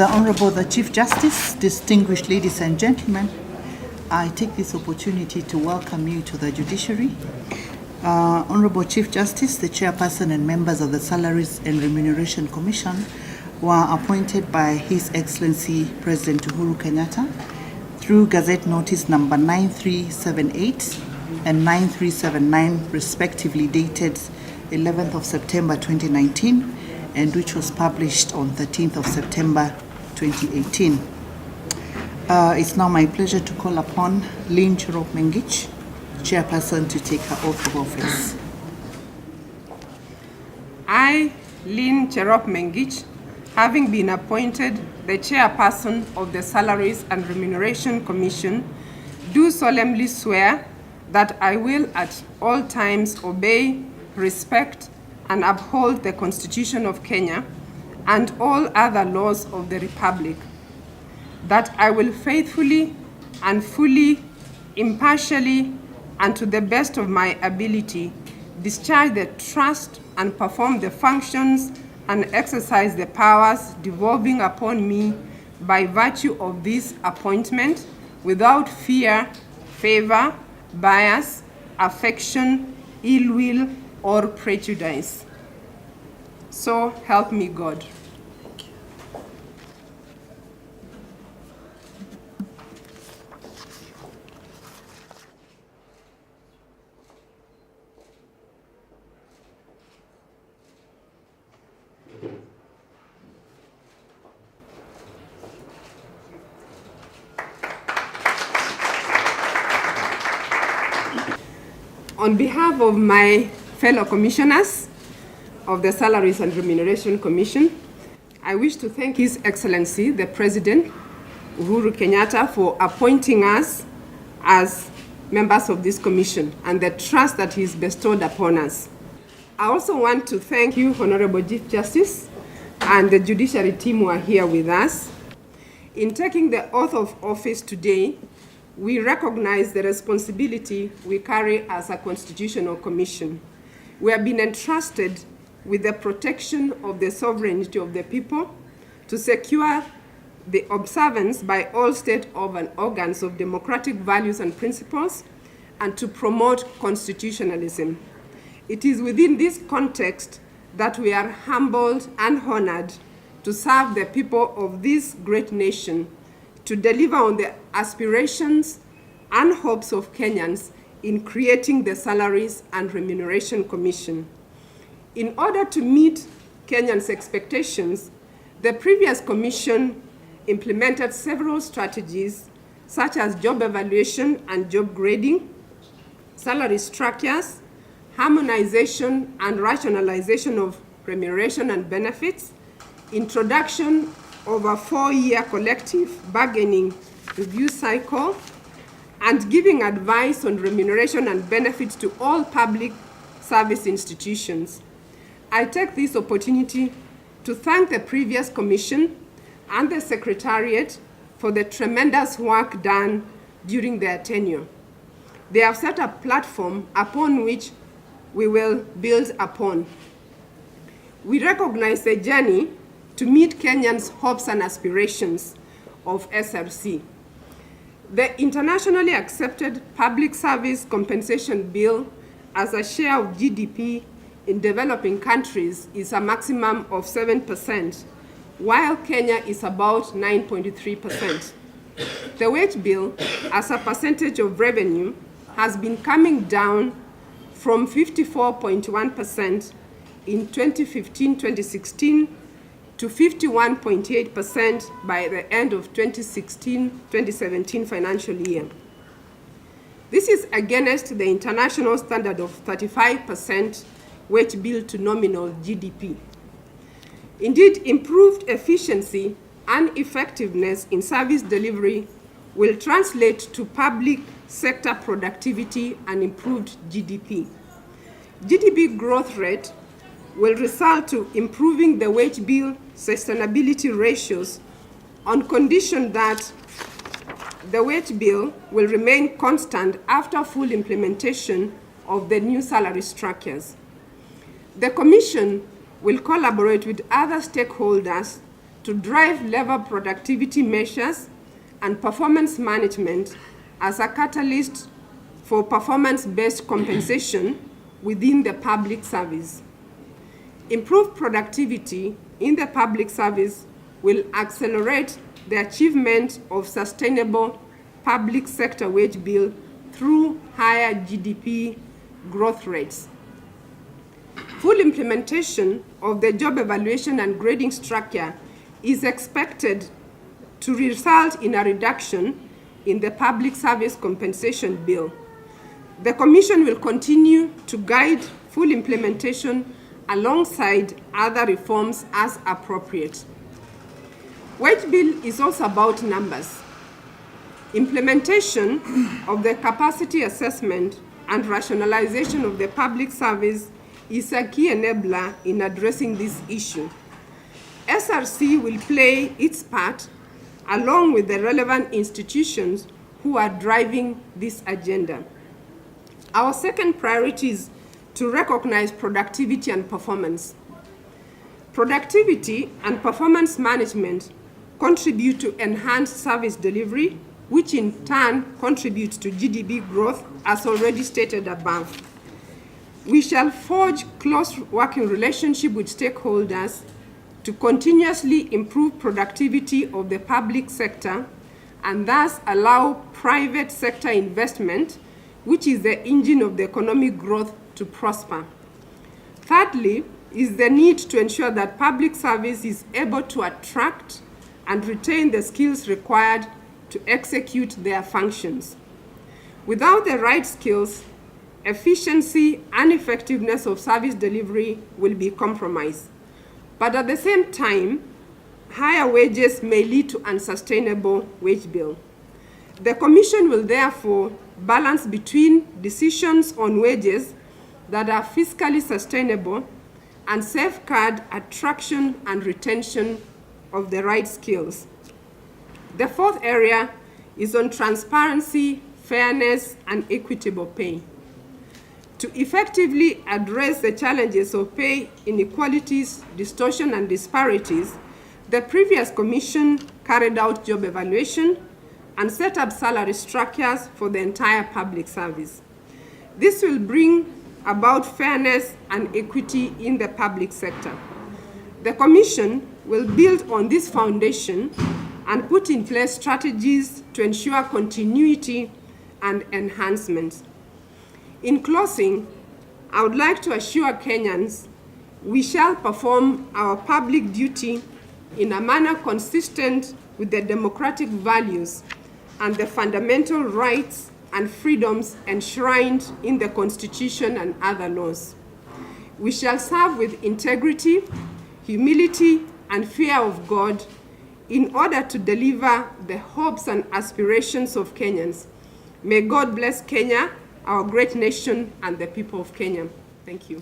The Honorable the Chief Justice, distinguished ladies and gentlemen, I take this opportunity to welcome you to the judiciary. Honorable Chief Justice, the Chairperson and members of the Salaries and Remuneration Commission were appointed by His Excellency President Uhuru Kenyatta through Gazette Notice number 9378 and 9379, respectively dated 11th of September 2019, and which was published on 13th of September 2018. It's now my pleasure to call upon Lynn Cherop Mengich, Chairperson, to take her oath of office. I, Lynn Cherop Mengich, having been appointed the Chairperson of the Salaries and Remuneration Commission, do solemnly swear that I will at all times obey, respect, and uphold the Constitution of Kenya and all other laws of the Republic, that I will faithfully and fully, impartially, and to the best of my ability discharge the trust and perform the functions and exercise the powers devolving upon me by virtue of this appointment without fear, favor, bias, affection, ill will, or prejudice. So help me God. On behalf of my fellow commissioners of the Salaries and Remuneration Commission, I wish to thank His Excellency, the President, Uhuru Kenyatta, for appointing us as members of this commission and the trust that He's bestowed upon us. I also want to thank you, Honorable Chief Justice, and the judiciary team who are here with us. In taking the oath of office today, we recognize the responsibility we carry as a constitutional commission. We have been entrusted with the protection of the sovereignty of the people, to secure the observance by all state organs of democratic values and principles, and to promote constitutionalism. It is within this context that we are humbled and honored to serve the people of this great nation, to deliver on the aspirations and hopes of Kenyans in creating the Salaries and Remuneration Commission. In order to meet Kenyans' expectations, the previous commission implemented several strategies such as job evaluation and job grading, salary structures, harmonization and rationalization of remuneration and benefits, introduction of a 4-year collective bargaining review cycle, and giving advice on remuneration and benefits to all public service institutions. I take this opportunity to thank the previous commission and the Secretariat for the tremendous work done during their tenure. They have set a platform upon which we will build upon. We recognize the journey to meet Kenyans' hopes and aspirations of SRC. The internationally accepted Public Service Compensation Bill as a share of GDP in developing countries is a maximum of 7%, while Kenya is about 9.3%. The wage bill, as a percentage of revenue, has been coming down from 54.1% in 2015-2016 to 51.8% by the end of 2016-2017 financial year. This is against the international standard of 35% wage bill to nominal GDP. Indeed, improved efficiency and effectiveness in service delivery will translate to public sector productivity and improved GDP. GDP growth rate will result to improving the wage bill sustainability ratios on condition that the wage bill will remain constant after full implementation of the new salary structures. The Commission will collaborate with other stakeholders to drive labor productivity measures and performance management as a catalyst for performance-based compensation within the public service. Improved productivity in the public service will accelerate the achievement of sustainable public sector wage bill through higher GDP growth rates. Full implementation of the job evaluation and grading structure is expected to result in a reduction in the public service compensation bill. The Commission will continue to guide full implementation alongside other reforms as appropriate. Wage bill is also about numbers. Implementation of the capacity assessment and rationalization of the public service is a key enabler in addressing this issue. SRC will play its part along with the relevant institutions who are driving this agenda. Our second priority is to recognize productivity and performance. Productivity and performance management contribute to enhanced service delivery, which in turn contributes to GDP growth, as already stated above. We shall forge close working relationship with stakeholders to continuously improve productivity of the public sector and thus allow private sector investment, which is the engine of the economic growth, to prosper. Thirdly, is the need to ensure that public service is able to attract and retain the skills required to execute their functions. Without the right skills, efficiency and effectiveness of service delivery will be compromised. But at the same time, higher wages may lead to unsustainable wage bill. The Commission will therefore balance between decisions on wages that are fiscally sustainable and safeguard attraction and retention of the right skills. The fourth area is on transparency, fairness, and equitable pay. To effectively address the challenges of pay inequalities, distortion, and disparities, the previous Commission carried out job evaluation and set up salary structures for the entire public service. This will bring about fairness and equity in the public sector. The Commission will build on this foundation and put in place strategies to ensure continuity and enhancements. In closing, I would like to assure Kenyans we shall perform our public duty in a manner consistent with the democratic values and the fundamental rights and freedoms enshrined in the Constitution and other laws. We shall serve with integrity, humility, and fear of God in order to deliver the hopes and aspirations of Kenyans. May God bless Kenya, our great nation, and the people of Kenya. Thank you.